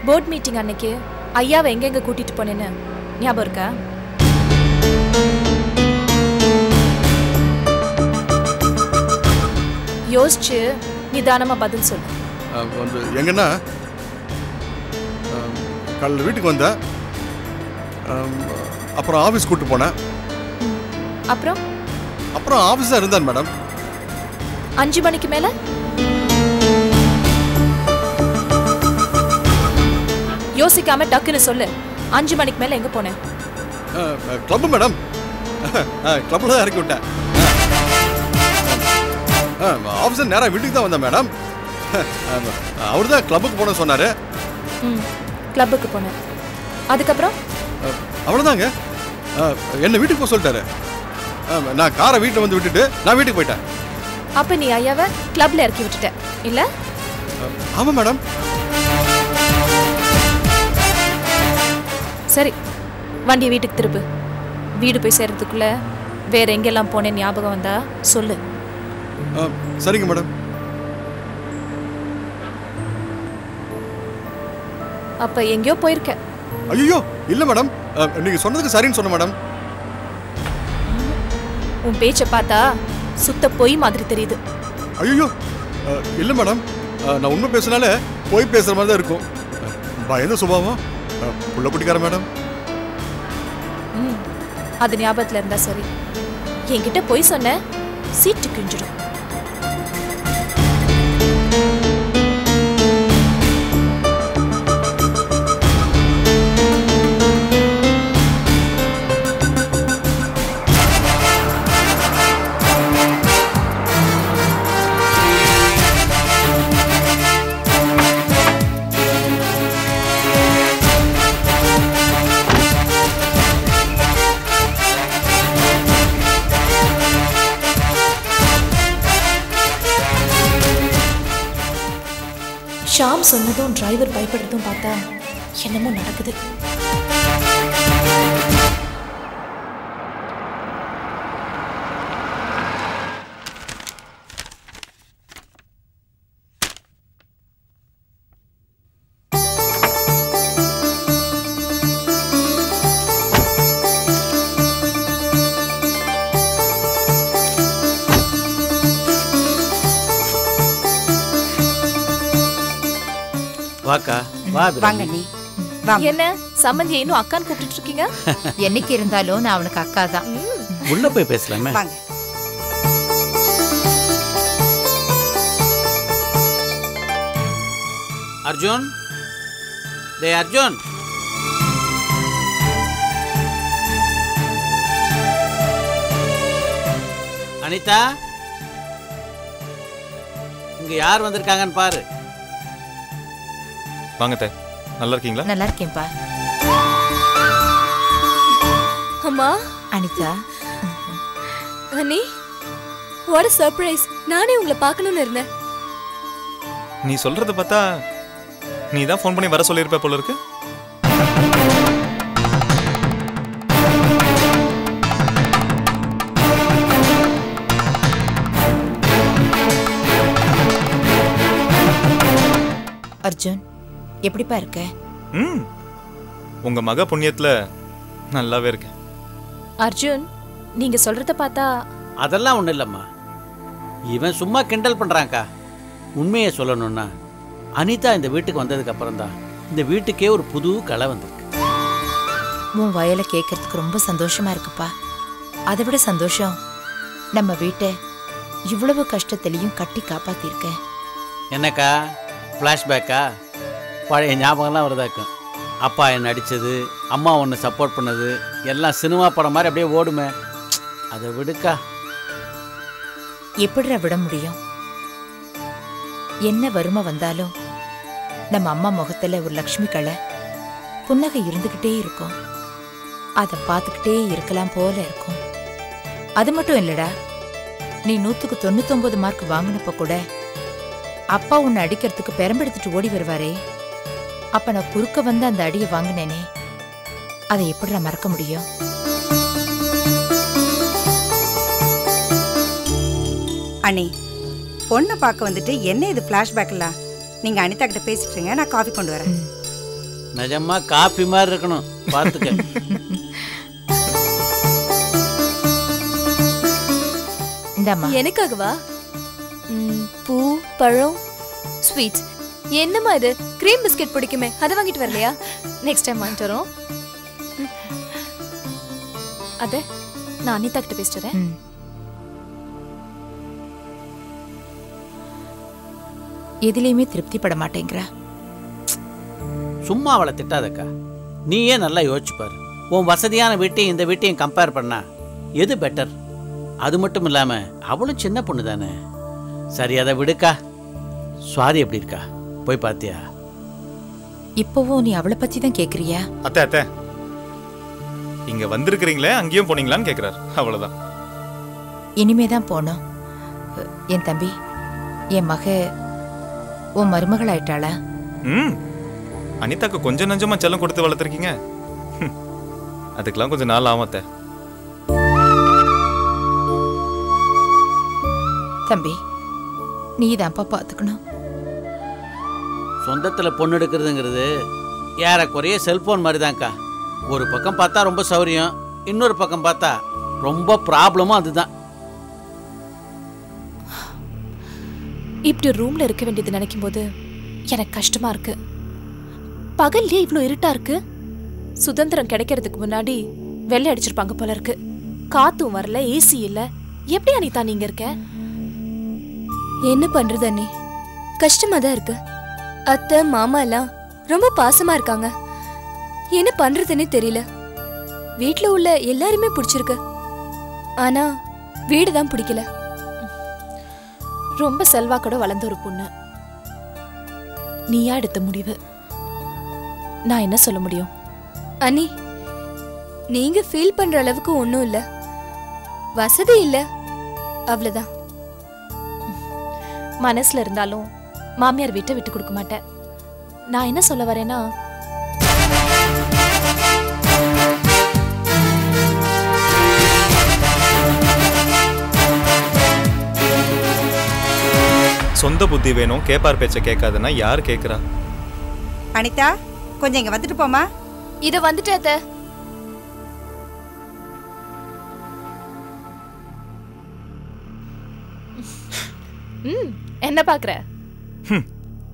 Board meeting அன்னைக்கு ஐயாவை எங்கெங்க கூட்டிட்டு போனேன்னு ஞாபகம் இருக்கா? யோசிச்சு நிதானமா பதில் சொல்லு. எங்கன்னா காலையில் வீட்டுக்கு வந்த, அப்புறம் ஆஃபீஸ் கூப்பிட்டு போனேன். அப்புறம் ஆஃபீஸ் தான் இருந்தான் மேடம். 5 மணிக்கு மேல யோசிக்காம டக்குன்னு சொல்லு. 5 மணிக்கு மேல எங்க போனேன்? Club madam. கிளப்ல தான் இறக்கி விட்டேன். ஆஃபீஸர் நேராக வீட்டுக்கு தான் வந்தேன் மேடம். அவர் தான் கிளப்புக்கு போன சொன்னாரு. கிளப்புக்கு போனேன். அதுக்கப்புறம் அவ்வளோதாங்க. என்ன வீட்டுக்கு போக சொல்லிட்டாரு. நான் காரை வீட்டில் வந்து விட்டுட்டு நான் வீட்டுக்கு போயிட்டேன். அப்ப நீ ஐயாவை கிளப்ல இறக்கி விட்டுட்ட இல்ல? ஆமா மேடம். சரி, வண்டியை வீட்டுக்கு திருப்பு. வீடு போய் சேர்றதுக்குள்ள வேற எங்கெல்லாம் போனேன்னு ஞாபகம் வந்தா சொல்லு. சரிங்க மேடம். அப்ப எங்கேயோ போயிருக்க. ஐயோ இல்ல மேடம், நீங்க சொன்னதுக்கு சரின்னு சொன்ன மேடம். உன் பேச்ச பார்த்தா சுத்த பொய் மாதிரி தெரியுது. ஐயோ இல்ல மேடம், நான் உண்மை பேசினாலே பொய் பேசுற மாதிரி தான் இருக்கும். பயந்த சுபாவம், புள்ள குட்டிக்கார மேடம். அது ஞாபகத்துல இருந்தா சரி. என்கிட்ட பொய் சொன்ன சீட்டு கிஞ்சிடும். ஷாம் சொன்னதும் டிரைவர் பயப்படுறதும் பார்த்தா என்னமோ நடக்குது. வாக்கா வா. வாங்க நீ. என்ன சம்பந்தி இன்னும் அக்கான்னு கூப்பிட்டு இருக்கீங்க? என்னைக்கு இருந்தாலும் நான் அவனுக்கு அக்கா தான். உள்ள போய் பேசலாமே. வாங்க. அர்ஜுன், டேய் அர்ஜுன். அனிதா, இங்க யார் வந்திருக்காங்கன்னு பாரு. வாங்க தே, நல்லா இருக்கீங்களா? நல்லா இருக்கேன்பா. அம்மா. அனிதா. அண்ணி, வாட் a surprise. நானே உங்களை பார்க்கணும்னு இருந்தேன். நீ சொல்றத பார்த்தா நீ தான் ஃபோன் பண்ணி வர சொல்லியிருப்ப போல இருக்கு. அர்ஜுன், எப்படிப்பா இருக்க? உங்க மக புண்ணியத்துல நல்லாவே இருக்கேன். அர்ஜுன், நீங்க சொல்றத பார்த்தா அதெல்லாம் ஒண்ணும் இல்லம்மா. இவன் சும்மா கிண்டல் பண்றான்க்கா. உண்மையை சொல்லணும்னா அனிதா இந்த வீட்டுக்கு வந்ததுக்கு அப்புறம் தான் இந்த வீட்டுக்கே ஒரு புது கலை வந்திருக்கு. உன் வயலை கேட்கறதுக்கு ரொம்ப சந்தோஷமா இருக்குப்பா. அதை விட சந்தோஷம், நம்ம வீட்டை இவ்வளவு கஷ்டத்திலையும் கட்டி காப்பாத்திருக்க. என்னக்கா ஃப்ளாஷ்பேக்கா? பழைய ஞாபகம்லாம் வருதாக்கும். அப்பா என்ன அடித்தது, அம்மா ஒன்று சப்போர்ட் பண்ணது எல்லாம் சினிமா படம் மாதிரி அப்படியே ஓடுமே. அதை விடுக்கா. எப்படிடா விட முடியும்? என்ன வறுமை வந்தாலும் நம்ம அம்மா முகத்துல ஒரு லக்ஷ்மி கலை புன்னகை இருந்துகிட்டே இருக்கும். அதை பார்த்துக்கிட்டே இருக்கலாம் போல இருக்கும். அது மட்டும் இல்லடா, நீ 100க்கு 99 மார்க் வாங்கினப்ப கூட அப்பா உன்னை அடிக்கிறதுக்கு பெரம்பெடுத்துட்டு ஓடி வருவாரே, அப்ப நான் குறுக்க வந்து அந்த அடியை வாங்கினேனே, அதை எப்படி நான் மறக்க முடியும்? அண்ணி, பொண்ணை பார்க்க வந்துட்டு என்ன இது ஃப்ளாஷ்பேக்லாம்? நீங்க அனிதா கிட்ட பேசிட்டுருங்க, நான் காஃபி கொண்டு வரேன். நிஜமா காப்பி மாதிரி இருக்கணும் பார்த்துக்க. இந்தாம்மா. எனக்காகவா? பூ பழம் ஸ்வீட். என்னம்மா இது? கிரீம் பிஸ்கெட் பிடிக்குமே, அதை வாங்கிட்டு வரலையா? நெக்ஸ்ட் டைம் வாங்கிட்டு வரோம். அதே நான் அனிதா கிட்ட பேசுறேன். எதுலையுமே திருப்தி பட மாட்டேங்கிற. சும்மா அவளை திட்டாதக்கா. நீயே நல்லா யோசிச்சு பாரு. உன் வசதியான வீட்டையும் இந்த வீட்டையும் கம்பேர் பண்ணா எது பெட்டர்? அது மட்டும் இல்லாம அவளும் சின்ன பொண்ணு தானே. சரி, அதை விடுக்கா. சுவாதி எப்படி இருக்கா? போய் பார்த்தியா? இப்பவும் நீ அவளை பத்தி தான் கேக்குறியா? அத்தை அத்தை, இங்க வந்திருக்கிறீங்களே, அங்கேயும் போனீங்களான்னு கேக்குறாரு. அவ்வளவுதான். இனிமேதான் போனோம். என் தம்பி, என் மக உன் மருமகள் ஆயிட்டாளா? அனிதாக்கு கொஞ்சம் நஞ்சமா செல்லம் கொடுத்து வளர்த்துருக்கீங்க. அதுக்கெல்லாம் கொஞ்சம் நாள் ஆமாத்த. தம்பி, நீ தான்ப்பா பார்த்துக்கணும். சொந்தத்தில் பொண்ணு எடுக்கிறதுங்கிறது ஏறக்குறைய செல்போன் மாதிரி தான்க்கா. ஒரு பக்கம் பார்த்தா ரொம்ப சௌரியம், இன்னொரு பக்கம் பார்த்தா ரொம்ப ப்ராப்ளமும் அதுதான். இப்படி ரூம்ல இருக்க வேண்டியது நினைக்கும் போது எனக்கு கஷ்டமா இருக்கு. பகல்லே இவ்வளோ இருட்டா இருக்கு. சுதந்திரம் கிடைக்கிறதுக்கு முன்னாடி வெள்ளை அடிச்சிருப்பாங்க போல இருக்கு. காத்தும் வரல, ஏசி இல்ல. எப்படி அனிதா நீங்க இருக்க? என்ன பண்றது அண்ணி, கஷ்டமா தான் இருக்கு. அத்தை மாமா எல்லாம் ரொம்ப பாசமா இருக்காங்க. என்ன பண்றதுன்னு தெரியல. வீட்டுல உள்ள எல்லாருமே பிடிச்சிருக்கு, ஆனா வீடு தான் பிடிக்கல. ரொம்ப செல்வாக்கோட வளர்ந்த ஒரு பொண்ணு, நீயா எடுத்த முடிவு. நான் என்ன சொல்ல முடியும்? அண்ணி, நீங்க ஃபீல் பண்ற அளவுக்கு ஒன்றும் இல்ல. வசதி இல்ல, அவ்வளவுதான். மனசுல இருந்தாலும் மாமியார் வீட்டை விட்டு கொடுக்க மாட்டேன். நான் என்ன சொல்ல வரேன்னா, சொந்த புத்தி வேணும், கேப்பார் பேச்ச கேட்காதுன்னா யார் கேட்குறா? அனிதா, கொஞ்சம் இங்க வந்துட்டு போமா. இத வந்துட்டு அத்தை. என்ன பாக்குற?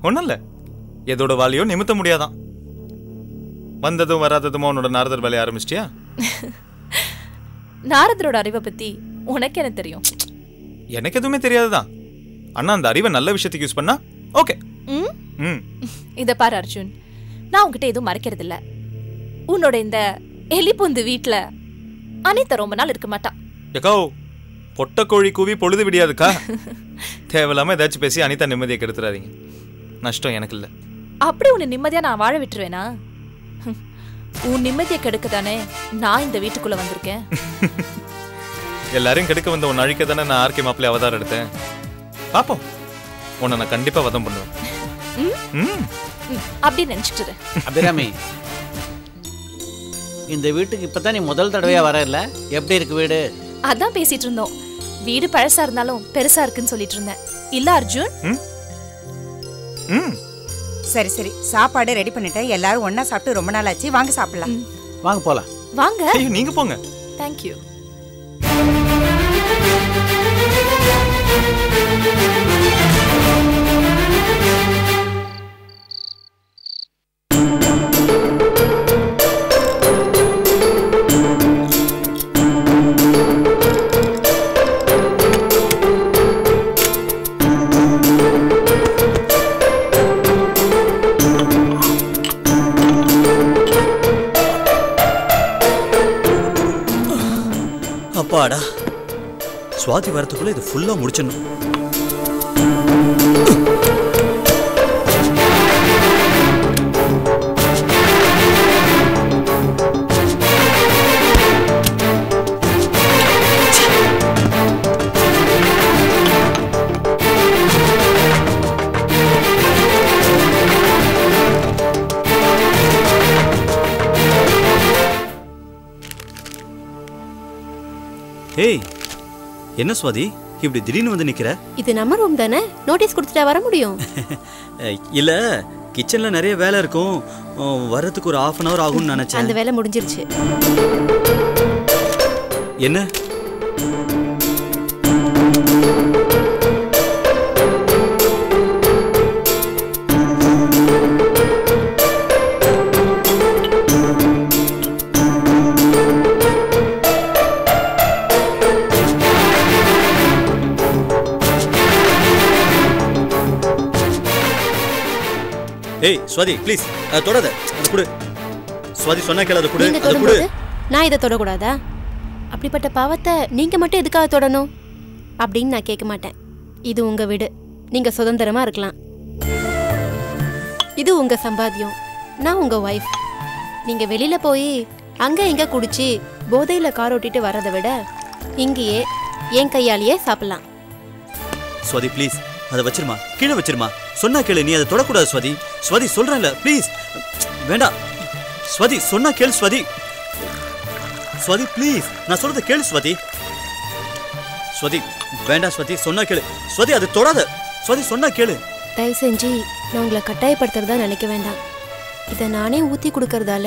ஒன்றும் இல்லை, எதோட வாலியோ நிமித்த முடியாதான். வந்ததும் வராததுமா உன்னோட நாரதர் வேலையை ஆரம்பிச்சிட்டியா? நாரதரோட அறிவை பத்தி உனக்கு என்ன தெரியும்? எனக்கு எதுவுமே தெரியாதுதான். அண்ணா அந்த அறிவை நல்ல விஷயத்துக்கு யூஸ் பண்ணா ஓகே. இத பாரு அர்ஜுன், நான் உன்கிட்ட எதுவும் மறைக்கிறது இல்ல. உன்னோட இந்த எலிபொந்து வீட்டுல அனிதா ரொம்ப நாள் இருக்க மாட்டா. ஏக்கோ, பொட்ட கோழி கூவி பொழுது விடியாதுக்கா. தேவையில்லாம ஏதாச்சும் பேசி அனிதா நிம்மதியை கெடுத்துறாதீங்க. நஷ்டம் எனக்கு இல்லை. அப்படி உன்னை நிம்மதியா நான் வாழ விட்டுருவேனா? உன் நிம்மதியை கெடுக்க தானே நான் இந்த வீட்டுக்குள்ள வந்திருக்கேன். எல்லாரையும் கெடுக்க வந்த உன் அழிக்க தானே நான் ஆர்கே மாப்பிள்ளை அவதாரம் எடுத்தேன். பாப்போம், உன்னை நான் கண்டிப்பா வதம் பண்ணுவேன். அப்படி நினைச்சிட்டு அபிராமி, இந்த வீட்டுக்கு இப்பதான் நீ முதல் தடவையா வர இல்ல? எப்படி இருக்கு வீடு? அதான் பேசிட்டு இருந்தோம். வீடு பழசா இருந்தாலும் பெருசா இருக்குன்னு சொல்லிட்டு இருந்தேன். இல்ல அர்ஜுன்? சரி சரி, சாப்பாடு ரெடி பண்ணிட்டேன். எல்லாரும் ஒண்ணா சாப்பிட்டு ரொம்ப நாள் ஆச்சு. வாங்க சாப்பிடலாம். வாங்க போலாம். வாங்க. ஐயோ, நீங்க போங்க. தேங்க்யூ. அப்பாடா, சுவாதி வரத்துக்குள்ள இது ஃபுல்லா முடிச்சிடணும். ஏய், என்ன சுவாதி இப்படி திடீர்னு வந்து நிக்கிற? இது நம்ம ரூம் தானே, நோட்டீஸ் கொடுத்துட்டா வர முடியும்? இல்ல, கிச்சன்ல நிறைய வேலை இருக்கும். வரதுக்கு ஒரு 1/2 hour ஆகும்னு நினைச்சேன். அந்த வேலை முடிஞ்சிருச்சு. என்ன? ஏய் ஸ்வாதி ப்ளீஸ் தொடாத. அது கொடு. ஸ்வாதி சொன்னா கேளு. அது கொடு. அது கொடு. நான் இதை தொடக்கூடாதா? அப்படிப்பட்ட பாவத்தை நீங்க மட்டும் எதுக்காக தொடணும் அப்படின்னு நான் கேட்க மாட்டேன். இது உங்க வீடு, நீங்க சுதந்திரமா இருக்கலாம். இது உங்க சம்பாத்தியம், நான் உங்க ஒய்ஃப். நீங்க வெளியில போய் அங்க இங்க குடிச்சு போதையில கார் ஓட்டிட்டு வர்றதை விட இங்கேயே என் கையாலேயே சாப்பிடலாம். ஸ்வாதி ப்ளீஸ் அதை வச்சிருமா, கீழே வச்சிருமா. சொன்னா கேளு. நீ அதை தொடக்கூடாது ஸ்வாதி. ஸ்வாதி சொல்றேன்ல ப்ளீஸ். வேண்டாம் ஸ்வாதி, சொன்னா கேளு ஸ்வாதி. ஸ்வாதி ப்ளீஸ், நான் சொல்றத கேளு ஸ்வாதி. ஸ்வாதி வேண்டாம் ஸ்வாதி, சொன்னா கேளு. ஸ்வாதி அதை தொடாத. ஸ்வாதி சொன்னா கேளு. தயவு செஞ்சு நான் உங்களை கட்டாயப்படுத்துறதா நினைக்க வேண்டாம். இதை நானே ஊற்றி கொடுக்கறதால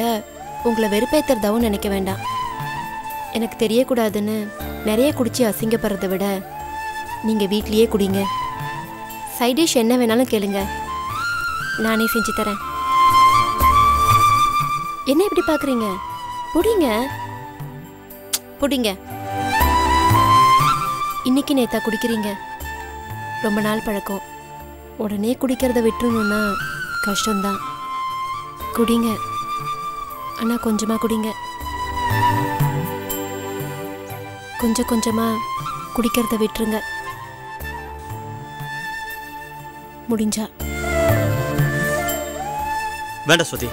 உங்களை வெறுப்பேற்றுறதாவும் நினைக்க வேண்டாம். எனக்கு தெரியக்கூடாதுன்னு நிறைய குடிச்சு அசிங்கப்படுறதை விட நீங்கள் வீட்லேயே குடிங்க. சைட் டிஷ் என்ன வேணாலும் கேளுங்க, நானே செஞ்சு தரேன். என்ன இப்படி பார்க்குறீங்க? புடிங்க புடிங்க. இன்னைக்கு நேத்தா குடிக்கிறீங்க, ரொம்ப நாள் பழக்கம். உடனே குடிக்கிறத விட்டுருணுன்னா கஷ்டம்தான். குடிங்க, ஆனால் கொஞ்சமாக குடிங்க. கொஞ்சம் கொஞ்சமாக குடிக்கிறத விட்டுருங்க முடிஞ்சா. வேண்டாம் ஸ்வாதி,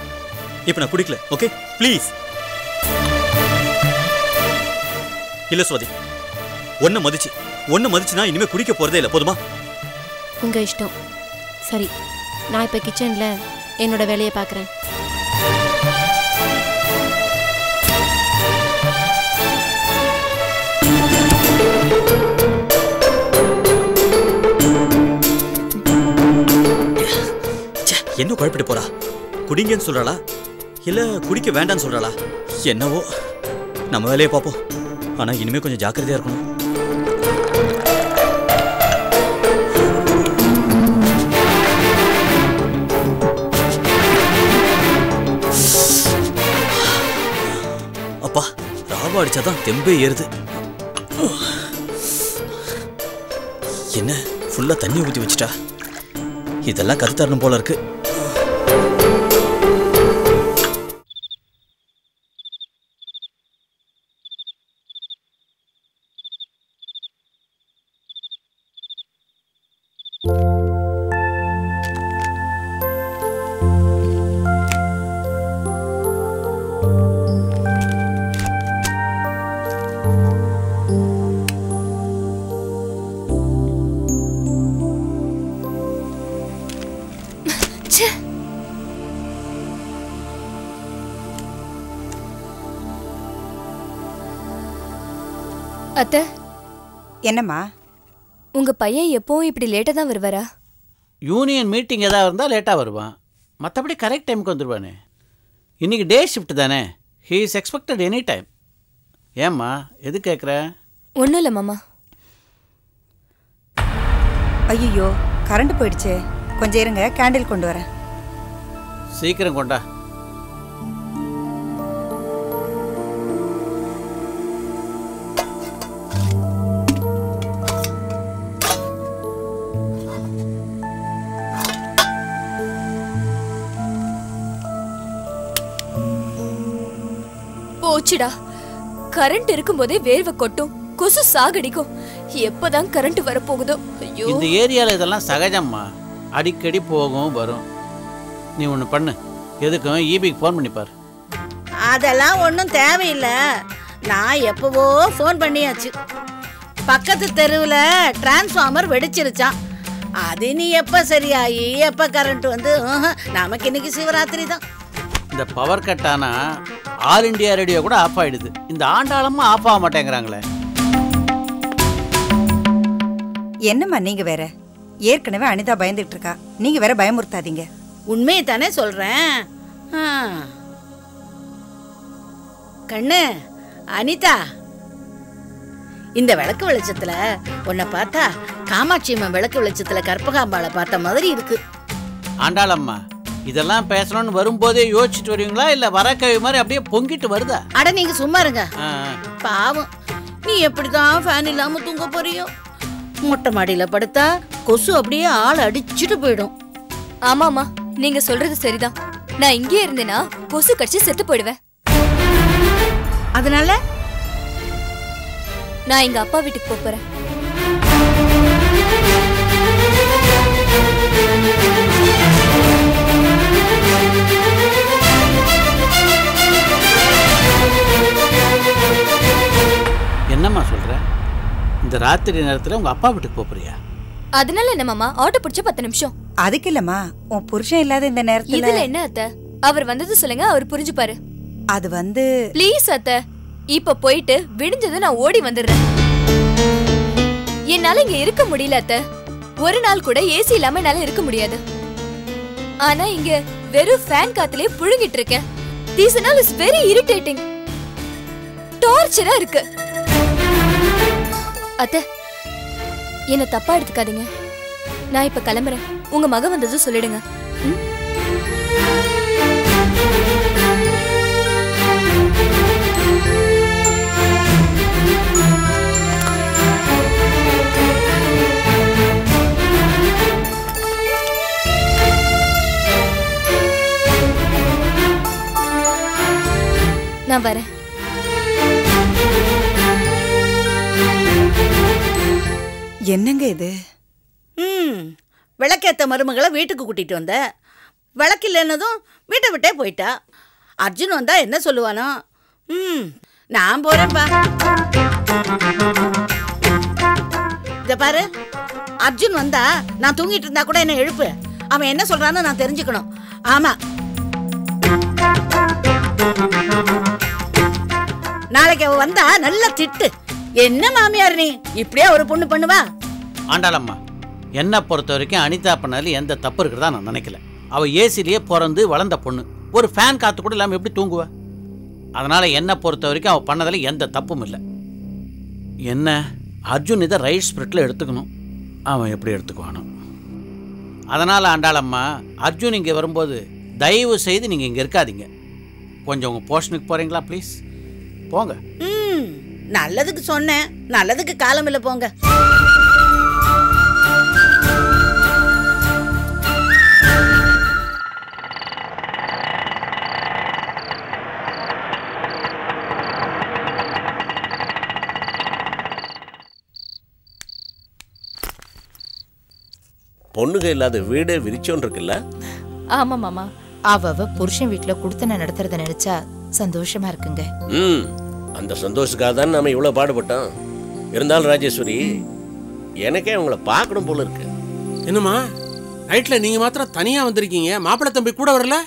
இப்போ நான் குடிக்கல. Okay please. இல்ல ஸ்வாதி, ஒன்ன மதிச்சு நான் இனிமே குடிக்க போறதே இல்லை. போதுமா? உங்க இஷ்டம். சரி, நான் இப்போ கிச்சன்ல என்னோட வேலையை பார்க்குறேன். என்ன குழப்பிட்டு போறா? குடிங்கன்னு சொல்றாளா இல்ல குடிக்க வேண்டான்னு சொல்றாளா? என்னவோ, நம்ம வேலையை பார்ப்போம். ஆனா இனிமே கொஞ்சம் ஜாக்கிரதையா இருக்கணும். அப்பா, ராவா அடிச்சாதான் தெம்பே ஏறுது. என்ன ஃபுல்லா தண்ணி ஊற்றி வச்சுட்டா? இதெல்லாம் கருத்தரணும் போல இருக்கு. அத்தை, என்னம்மா? உங்க பையன் எப்பவும் இப்படி லேட்டா தான் வருவாரா? யூனியன் மீட்டிங் ஏதாவது இருந்தால் லேட்டாக வருவான், மற்றபடி கரெக்ட் டைமுக்கு வந்துடுவானே. இன்றைக்கி டே ஷிஃப்ட் தானே, he is expected any time. ஏம்மா எது கேட்குற? ஒன்றும் இல்லை மாமா. ஐயோ, கரண்ட் போயிடுச்சு. கொஞ்சம் இருங்க, கேண்டில் கொண்டு வரேன். சீக்கிரம் கொண்டா. போச்சுடா, கரண்ட் இருக்கும்போதே வேர்வை கொட்டும், கொசு சாகடிக்கும். எப்பதான் கரண்ட் வரப்போகுதோ? ஐயோ, இந்த ஏரியாவில் இதெல்லாம் சகஜம்மா, அடிக்கடி போகும் வரும். நீ ஒன்று பண்ணு, எதுக்கும் ஈபிக்கு ஃபோன் பண்ணிப்பார். அதெல்லாம் ஒன்றும் தேவையில்லை, நான் எப்பவோ ஃபோன் பண்ணியாச்சு. பக்கத்து தெருவில் டிரான்ஸ்ஃபார்மர் வெடிச்சிருச்சான். அது நீ எப்போ சரியாகி எப்போ கரண்ட் வந்து, நமக்கு இன்னைக்கு சிவராத்திரி தான். இந்த பவர் கட் ஆனால் ஆல் இண்டியா ரேடியோ கூட ஆஃப் ஆகிடுது. இந்த ஆண்டாளமாக ஆஃப் ஆக மாட்டேங்கிறாங்களே. என்னம்மா நீங்க வேற? ஏற்கனவே அனிதா பயந்துட்டு இருக்கா, நீங்க வேற பயமுறுத்தாதீங்க. உண்மையை தானே சொல்றேன். கண்ணு அனிதா, இந்த விளக்கு வெளிச்சத்துல உன்னை பார்த்தா காமாட்சி அம்மா விளக்கு வெளிச்சத்துல கற்பகாம்பாளை பார்த்த மாதிரி இருக்கு. ஆண்டாளம்மா, இதெல்லாம் பேசணும்னு வரும்போதே யோசிச்சுட்டு வருவீங்களா இல்ல வரக்கவி மாதிரி அப்படியே பொங்கிட்டு வருதா? அட நீங்க சும்மா இருங்க. பாவம், நீ எப்படிதான் ஃபேன் இல்லாம தூங்க போறியோ? மொட்டை மாடியில படுத்தா கொசு அப்படியே ஆள் அடிச்சுட்டு போயிடும். ஆமாமா, நீங்க சொல்றது சரிதான். நான் இங்கே இருந்தேனா கொசு கடிச்சு செத்து போயிடுவேன். அதனால நான் எங்க அப்பா வீட்டுக்கு போறேன். என்னம்மா சொல்ற? இந்த ராத்திரி நேரத்துல உங்க அப்பா வீட்டுக்கு போறியா? அதனால என்ன மாமா, ஆட்டோ பிடிச்ச 10 நிமிஷம். அதுக்கு இல்லம்மா, உன் புருஷன் இல்லாத இந்த நேரத்துல இதுல என்ன அத்தை? அவர் வந்தது சொல்லுங்க, அவர் புரிஞ்சுப்பாரு. அது வந்து ப்ளீஸ் அத்தை, இப்ப போயிட்டு விடிஞ்சது நான் ஓடி வந்துடுறேன். என்னால இங்க இருக்க முடியல அத்தை. ஒரு நாள் கூட ஏசி இல்லாம என்னால இருக்க முடியாது. ஆனா இங்க வெறும் ஃபேன் காத்துலயே புழுங்கிட்டு இருக்கேன். This all is very irritating. டார்ச்சரா இருக்கு. அத்தை, என்ன தப்பா எடுத்துக்காதீங்க. நான் இப்ப கிளம்புறேன். உங்க மக வந்தது சொல்லிடுங்க. நான் வரேன். என்னங்க இது? விளக்கேத்த மருமகளை வீட்டுக்கு கூட்டிட்டு வந்த. விளக்கு இல்லைன்னதும் வீட்டை விட்டே போயிட்டா. அர்ஜுன் வந்தா என்ன சொல்லுவானோ? நான் போறேன்பா. இத பாரு, அர்ஜுன் வந்தா நான் தூங்கிட்டு இருந்தா கூட என்ன எழுப்பு. அவன் என்ன சொல்றான்னு நான் தெரிஞ்சுக்கணும். ஆமா, நாளைக்கு அவ வந்தா நல்லா திட்டு. என்ன மாமியார் நீ இப்படியே ஒரு பொண்ணு பண்ணுவா? ஆண்டாளம்மா, என்ன பொறுத்த வரைக்கும் அனிதா பண்ணதுல எந்த தப்பு இருக்கிறதா நான் நினைக்கல. அவள் ஏசிலேயே பிறந்து வளர்ந்த பொண்ணு. ஒரு ஃபேன் காற்று கூட இல்லாமல் எப்படி தூங்குவா? அதனால் என்னை பொறுத்த வரைக்கும் அவள் பண்ணதில் எந்த தப்பும் இல்லை. என்ன அர்ஜுன் இதை ரைட் ஸ்பிரிட்டில் எடுத்துக்கணும். அவன் எப்படி எடுத்துக்குவானோ? அதனால் ஆண்டாளம்மா, அர்ஜுன் இங்கே வரும்போது தயவு செய்து நீங்கள் இங்கே இருக்காதீங்க. கொஞ்சம் உங்கள் போர்ஷனுக்கு போகிறீங்களா ப்ளீஸ்? போங்க. நல்லதுக்கு சொன்னேன், நல்லதுக்கு காலம் இல்லை, போங்க. பொண்ணுங்க இல்லாத வீடே விரிச்சோன்னு இருக்குல்ல? ஆமா மாமா, அவ புருஷன் வீட்டுல குடுத்தன நடத்துறத நினைச்சா சந்தோஷமா இருக்குங்க. அந்த சந்தோஷத்துக்காக தான் நாம இவ்வளவு பாடுபட்டோம். இருந்தாலும் ராஜேஸ்வரி, எனக்கே உங்களை பார்க்கணும் போல இருக்கு. என்னம்மா நைட்ல நீங்க மாத்திரம் தனியா வந்திருக்கீங்க? மாப்பிள்ளை தம்பி கூட வரல?